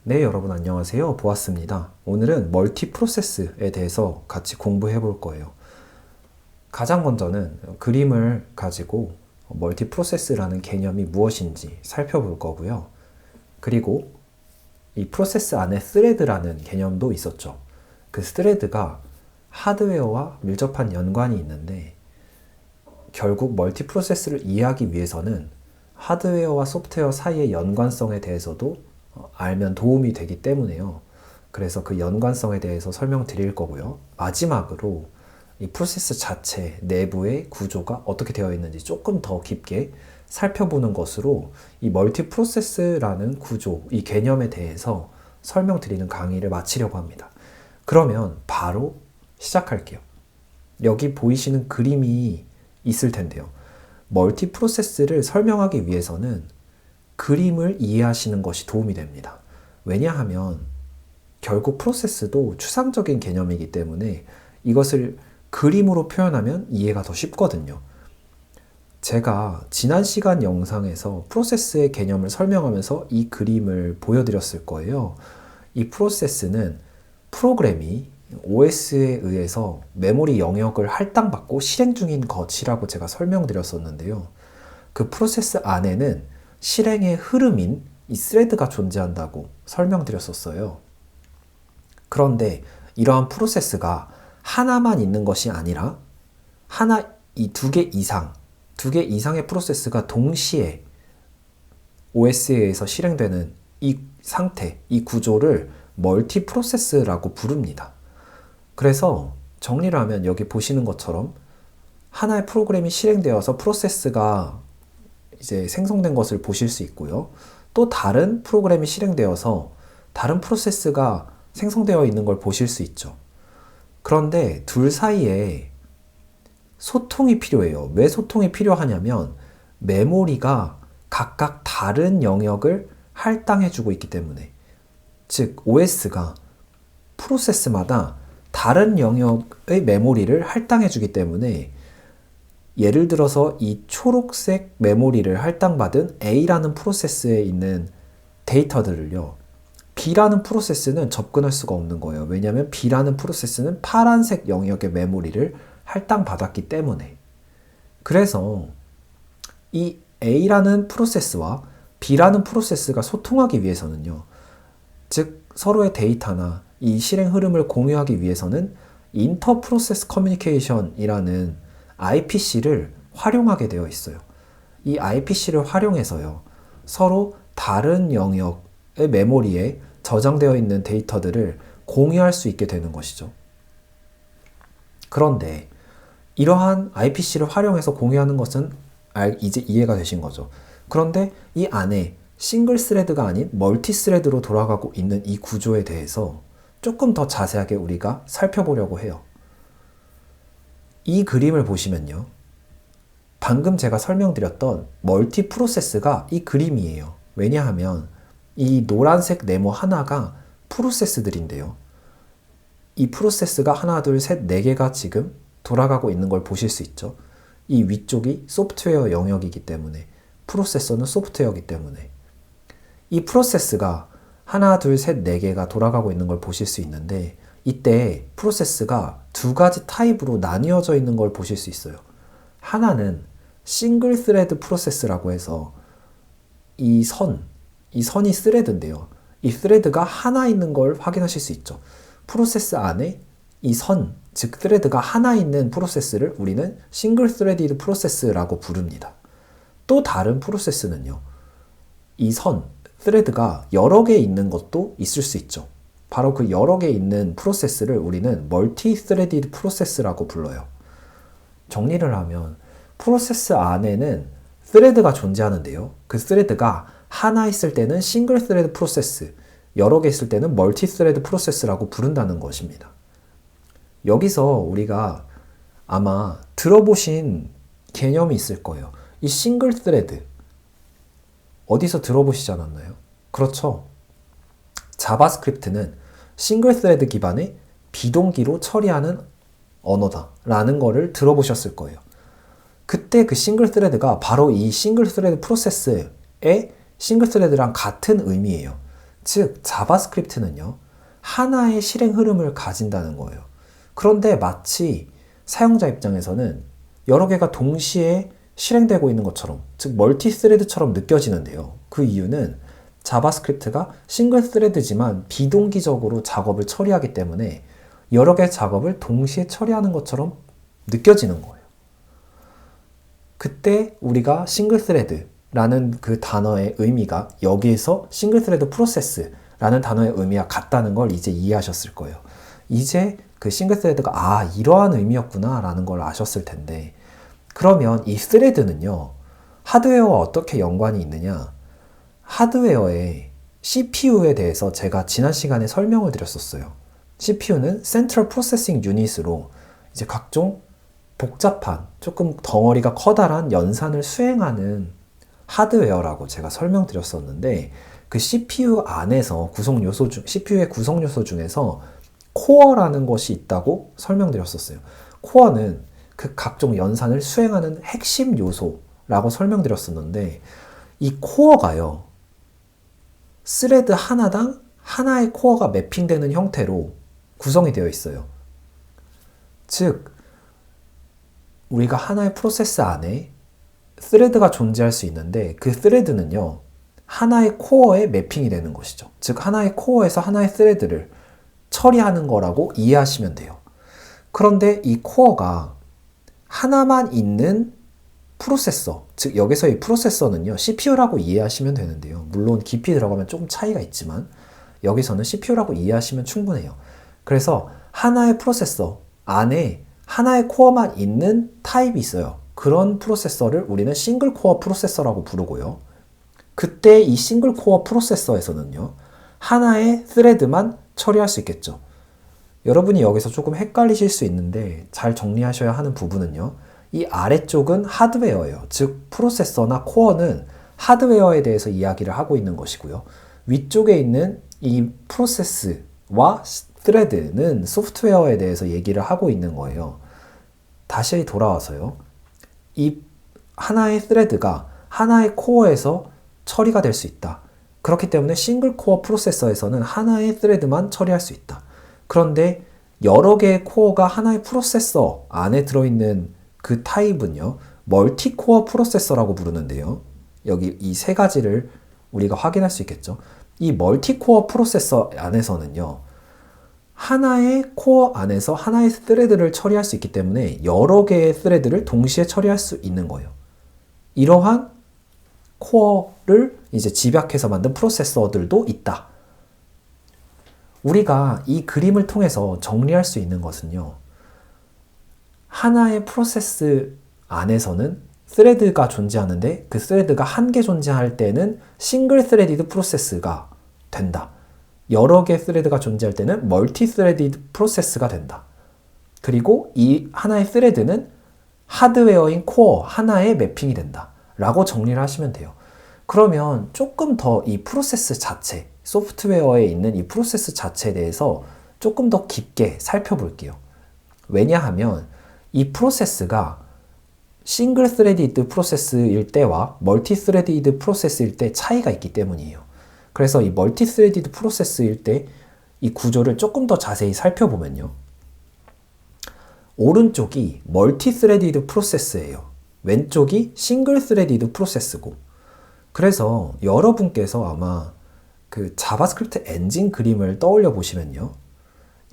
네, 여러분 안녕하세요. 보았습니다. 오늘은 멀티 프로세스에 대해서 같이 공부해 볼 거예요. 가장 먼저는 그림을 가지고 멀티 프로세스라는 개념이 무엇인지 살펴볼 거고요. 그리고 이 프로세스 안에 스레드라는 개념도 있었죠. 그 스레드가 하드웨어와 밀접한 연관이 있는데 결국 멀티 프로세스를 이해하기 위해서는 하드웨어와 소프트웨어 사이의 연관성에 대해서도 알면 도움이 되기 때문에요. 그래서 그 연관성에 대해서 설명드릴 거고요. 마지막으로 이 프로세스 자체 내부의 구조가 어떻게 되어 있는지 조금 더 깊게 살펴보는 것으로 이 멀티 프로세스라는 구조, 이 개념에 대해서 설명드리는 강의를 마치려고 합니다. 그러면 바로 시작할게요. 여기 보이시는 그림이 있을 텐데요. 멀티 프로세스를 설명하기 위해서는 그림을 이해하시는 것이 도움이 됩니다. 왜냐하면 결국 프로세스도 추상적인 개념이기 때문에 이것을 그림으로 표현하면 이해가 더 쉽거든요. 제가 지난 시간 영상에서 프로세스의 개념을 설명하면서 이 그림을 보여드렸을 거예요. 이 프로세스는 프로그램이 OS에 의해서 메모리 영역을 할당받고 실행 중인 것이라고 제가 설명드렸었는데요. 그 프로세스 안에는 실행의 흐름인 이 스레드가 존재한다고 설명드렸었어요. 그런데 이러한 프로세스가 하나만 있는 것이 아니라 이 두 개 이상의 프로세스가 동시에 OS에 의해서 실행되는 이 상태, 이 구조를 멀티 프로세스라고 부릅니다. 그래서 정리를 하면 여기 보시는 것처럼 하나의 프로그램이 실행되어서 프로세스가 이제 생성된 것을 보실 수 있고요. 또 다른 프로그램이 실행되어서 다른 프로세스가 생성되어 있는 걸 보실 수 있죠. 그런데 둘 사이에 소통이 필요해요. 왜 소통이 필요하냐면 메모리가 각각 다른 영역을 할당해주고 있기 때문에, 즉 OS가 프로세스마다 다른 영역의 메모리를 할당해주기 때문에 예를 들어서 이 초록색 메모리를 할당받은 A라는 프로세스에 있는 데이터들을요, B라는 프로세스는 접근할 수가 없는 거예요. 왜냐하면 B라는 프로세스는 파란색 영역의 메모리를 할당받았기 때문에. 그래서 이 A라는 프로세스와 B라는 프로세스가 소통하기 위해서는요, 즉 서로의 데이터나 이 실행 흐름을 공유하기 위해서는 인터 프로세스 커뮤니케이션이라는 IPC를 활용하게 되어 있어요. 이 IPC를 활용해서요, 서로 다른 영역의 메모리에 저장되어 있는 데이터들을 공유할 수 있게 되는 것이죠. 그런데 이러한 IPC를 활용해서 공유하는 것은 이제 이해가 되신 거죠. 그런데 이 안에 싱글 스레드가 아닌 멀티 스레드로 돌아가고 있는 이 구조에 대해서 조금 더 자세하게 우리가 살펴보려고 해요. 이 그림을 보시면요, 방금 제가 설명드렸던 멀티 프로세스가 이 그림이에요. 왜냐하면 이 노란색 네모 하나가 프로세스들인데요, 이 프로세스가 하나, 둘, 셋, 네 개가 지금 돌아가고 있는 걸 보실 수 있죠. 이 위쪽이 소프트웨어 영역이기 때문에, 프로세서는 소프트웨어이기 때문에 이 프로세스가 하나, 둘, 셋, 네 개가 돌아가고 있는 걸 보실 수 있는데, 이때 프로세스가 두 가지 타입으로 나뉘어져 있는 걸 보실 수 있어요. 하나는 싱글 스레드 프로세스라고 해서 이 선이 스레드인데요. 이 스레드가 하나 있는 걸 확인하실 수 있죠. 프로세스 안에 이 즉 스레드가 하나 있는 프로세스를 우리는 싱글 스레디드 프로세스라고 부릅니다. 또 다른 프로세스는요, 이 스레드가 여러 개 있는 것도 있을 수 있죠. 바로 그 여러 개 있는 프로세스를 우리는 멀티 스레디드 프로세스라고 불러요. 정리를 하면 프로세스 안에는 스레드가 존재하는데요, 그 스레드가 하나 있을 때는 싱글 스레드 프로세스, 여러 개 있을 때는 멀티 스레드 프로세스라고 부른다는 것입니다. 여기서 우리가 아마 들어보신 개념이 있을 거예요. 이 싱글 스레드 어디서 들어보시지 않았나요? 그렇죠. 자바스크립트는 싱글 스레드 기반의 비동기로 처리하는 언어다라는 거를 들어보셨을 거예요. 그때 그 싱글 스레드가 바로 이 싱글 스레드 프로세스의 싱글 스레드랑 같은 의미예요. 즉, 자바스크립트는요, 하나의 실행 흐름을 가진다는 거예요. 그런데 마치 사용자 입장에서는 여러 개가 동시에 실행되고 있는 것처럼, 즉 멀티 스레드처럼 느껴지는데요. 그 이유는 자바스크립트가 싱글 스레드지만 비동기적으로 작업을 처리하기 때문에 여러 개의 작업을 동시에 처리하는 것처럼 느껴지는 거예요. 그때 우리가 싱글 스레드라는 그 단어의 의미가 여기에서 싱글 스레드 프로세스라는 단어의 의미와 같다는 걸 이제 이해하셨을 거예요. 이제 그 싱글 스레드가 이러한 의미였구나 라는 걸 아셨을 텐데, 그러면 이 스레드는요, 하드웨어와 어떻게 연관이 있느냐? 하드웨어의 CPU에 대해서 제가 지난 시간에 설명을 드렸었어요. CPU는 Central Processing Unit으로 이제 각종 복잡한, 조금 덩어리가 커다란 연산을 수행하는 하드웨어라고 제가 설명드렸었는데, 그 CPU 안에서 CPU의 구성 요소 중에서 코어라는 것이 있다고 설명드렸었어요. 코어는 그 각종 연산을 수행하는 핵심 요소라고 설명드렸었는데, 이 코어가요, 스레드 하나당 하나의 코어가 매핑되는 형태로 구성이 되어 있어요. 즉, 우리가 하나의 프로세스 안에 스레드가 존재할 수 있는데, 그 스레드는요, 하나의 코어에 매핑이 되는 것이죠. 즉, 하나의 코어에서 하나의 스레드를 처리하는 거라고 이해하시면 돼요. 그런데 이 코어가 하나만 있는 프로세서, 즉 여기서의 프로세서는요, CPU라고 이해하시면 되는데요. 물론 깊이 들어가면 조금 차이가 있지만 여기서는 CPU라고 이해하시면 충분해요. 그래서 하나의 프로세서 안에 하나의 코어만 있는 타입이 있어요. 그런 프로세서를 우리는 싱글 코어 프로세서라고 부르고요. 그때 이 싱글 코어 프로세서에서는요, 하나의 스레드만 처리할 수 있겠죠. 여러분이 여기서 조금 헷갈리실 수 있는데 잘 정리하셔야 하는 부분은요, 이 아래쪽은 하드웨어예요. 즉 프로세서나 코어는 하드웨어에 대해서 이야기를 하고 있는 것이고요. 위쪽에 있는 이 프로세스와 스레드는 소프트웨어에 대해서 얘기를 하고 있는 거예요. 다시 돌아와서요, 이 하나의 스레드가 하나의 코어에서 처리가 될 수 있다. 그렇기 때문에 싱글 코어 프로세서에서는 하나의 스레드만 처리할 수 있다. 그런데 여러 개의 코어가 하나의 프로세서 안에 들어있는 그 타입은요, 멀티 코어 프로세서라고 부르는데요. 여기 이 세 가지를 우리가 확인할 수 있겠죠. 이 멀티 코어 프로세서 안에서는요, 하나의 코어 안에서 하나의 스레드를 처리할 수 있기 때문에 여러 개의 스레드를 동시에 처리할 수 있는 거예요. 이러한 코어를 이제 집약해서 만든 프로세서들도 있다. 우리가 이 그림을 통해서 정리할 수 있는 것은요, 하나의 프로세스 안에서는 스레드가 존재하는데 그 스레드가 한 개 존재할 때는 싱글 스레디드 프로세스가 된다. 여러 개의 스레드가 존재할 때는 멀티 스레디드 프로세스가 된다. 그리고 이 하나의 스레드는 하드웨어인 코어 하나에 매핑이 된다 라고 정리를 하시면 돼요. 그러면 조금 더 이 프로세스 자체, 소프트웨어에 있는 이 프로세스 자체에 대해서 조금 더 깊게 살펴볼게요. 왜냐하면 이 프로세스가 싱글 스레디드 프로세스일 때와 멀티 스레디드 프로세스일 때 차이가 있기 때문이에요. 그래서 이 멀티 스레디드 프로세스일 때 이 구조를 조금 더 자세히 살펴보면요, 오른쪽이 멀티 스레디드 프로세스예요. 왼쪽이 싱글 스레디드 프로세스고, 그래서 여러분께서 아마 그 자바스크립트 엔진 그림을 떠올려 보시면요,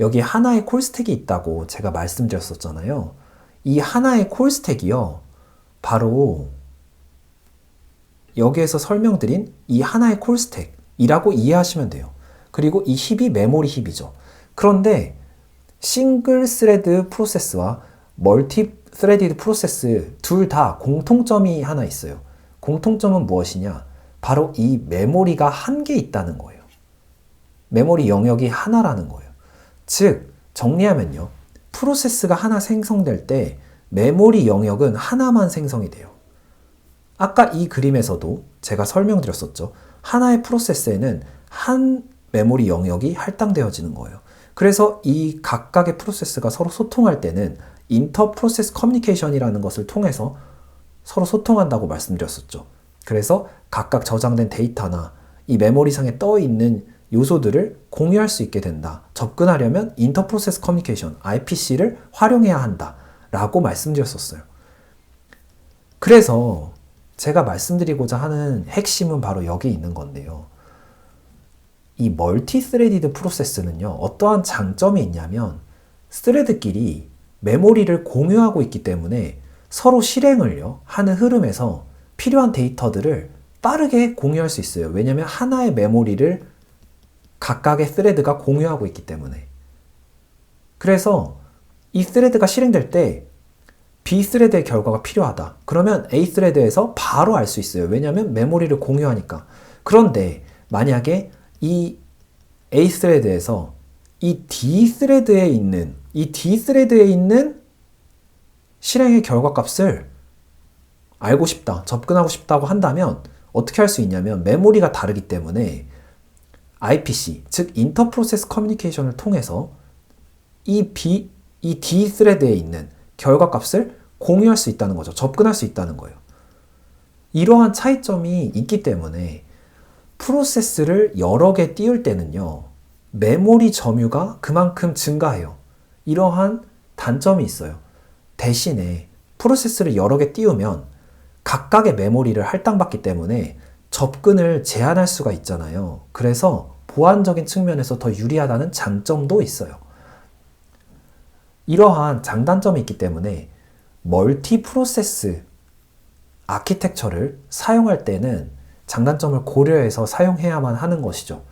여기 하나의 콜스택이 있다고 제가 말씀드렸었잖아요. 이 하나의 콜스택이요, 바로 여기에서 설명드린 이 하나의 콜스택이라고 이해하시면 돼요. 그리고 이 힙이 메모리 힙이죠. 그런데 싱글 스레드 프로세스와 멀티 스레디드 프로세스 둘 다 공통점이 하나 있어요. 공통점은 무엇이냐? 바로 이 메모리가 한 개 있다는 거예요. 메모리 영역이 하나라는 거예요. 즉, 정리하면요, 프로세스가 하나 생성될 때 메모리 영역은 하나만 생성이 돼요. 아까 이 그림에서도 제가 설명드렸었죠. 하나의 프로세스에는 한 메모리 영역이 할당되어지는 거예요. 그래서 이 각각의 프로세스가 서로 소통할 때는 인터 프로세스 커뮤니케이션이라는 것을 통해서 서로 소통한다고 말씀드렸었죠. 그래서 각각 저장된 데이터나 이 메모리상에 떠 있는 요소들을 공유할 수 있게 된다. 접근하려면 인터프로세스 커뮤니케이션, IPC를 활용해야 한다. 라고 말씀드렸었어요. 그래서 제가 말씀드리고자 하는 핵심은 바로 여기 있는 건데요. 이 멀티스레디드 프로세스는요, 어떠한 장점이 있냐면 스레드끼리 메모리를 공유하고 있기 때문에 서로 실행을요, 하는 흐름에서 필요한 데이터들을 빠르게 공유할 수 있어요. 왜냐하면 하나의 메모리를 각각의 스레드가 공유하고 있기 때문에. 그래서 이 스레드가 실행될 때 B 스레드의 결과가 필요하다. 그러면 A 스레드에서 바로 알 수 있어요. 왜냐하면 메모리를 공유하니까. 그런데 만약에 이 A 스레드에서 이 D 스레드에 있는 실행의 결과 값을 알고 싶다, 접근하고 싶다고 한다면 어떻게 할 수 있냐면 메모리가 다르기 때문에 IPC, 즉 인터프로세스 커뮤니케이션을 통해서 이 D 스레드에 있는 결과 값을 공유할 수 있다는 거죠. 접근할 수 있다는 거예요. 이러한 차이점이 있기 때문에 프로세스를 여러 개 띄울 때는요, 메모리 점유가 그만큼 증가해요. 이러한 단점이 있어요. 대신에 프로세스를 여러 개 띄우면 각각의 메모리를 할당받기 때문에 접근을 제한할 수가 있잖아요. 그래서 보안적인 측면에서 더 유리하다는 장점도 있어요. 이러한 장단점이 있기 때문에 멀티 프로세스 아키텍처를 사용할 때는 장단점을 고려해서 사용해야만 하는 것이죠.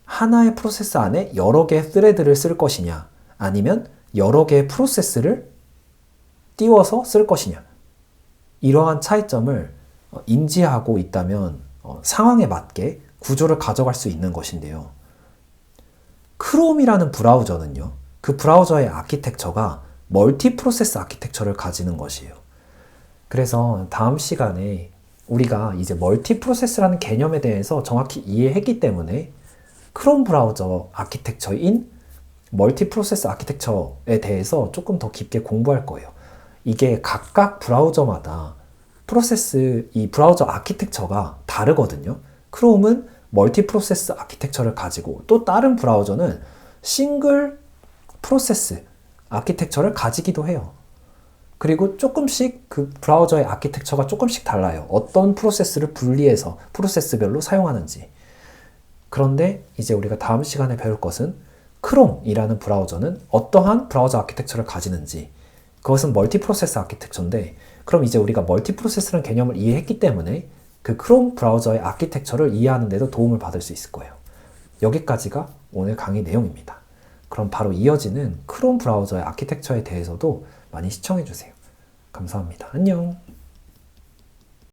하나의 프로세스 안에 여러 개의 스레드를 쓸 것이냐, 아니면 여러 개의 프로세스를 띄워서 쓸 것이냐, 이러한 차이점을 인지하고 있다면 상황에 맞게 구조를 가져갈 수 있는 것인데요. 크롬이라는 브라우저는요, 그 브라우저의 아키텍처가 멀티 프로세스 아키텍처를 가지는 것이에요. 그래서 다음 시간에 우리가 이제 멀티 프로세스라는 개념에 대해서 정확히 이해했기 때문에 크롬 브라우저 아키텍처인 멀티 프로세스 아키텍처에 대해서 조금 더 깊게 공부할 거예요. 이게 각각 브라우저마다 이 브라우저 아키텍처가 다르거든요. 크롬은 멀티 프로세스 아키텍처를 가지고 또 다른 브라우저는 싱글 프로세스 아키텍처를 가지기도 해요. 그리고 조금씩 그 브라우저의 아키텍처가 조금씩 달라요. 어떤 프로세스를 분리해서 프로세스별로 사용하는지. 그런데 이제 우리가 다음 시간에 배울 것은 크롬이라는 브라우저는 어떠한 브라우저 아키텍처를 가지는지, 그것은 멀티 프로세스 아키텍처인데, 그럼 이제 우리가 멀티 프로세스라는 개념을 이해했기 때문에 그 크롬 브라우저의 아키텍처를 이해하는 데도 도움을 받을 수 있을 거예요. 여기까지가 오늘 강의 내용입니다. 그럼 바로 이어지는 크롬 브라우저의 아키텍처에 대해서도 많이 시청해주세요. 감사합니다. 안녕.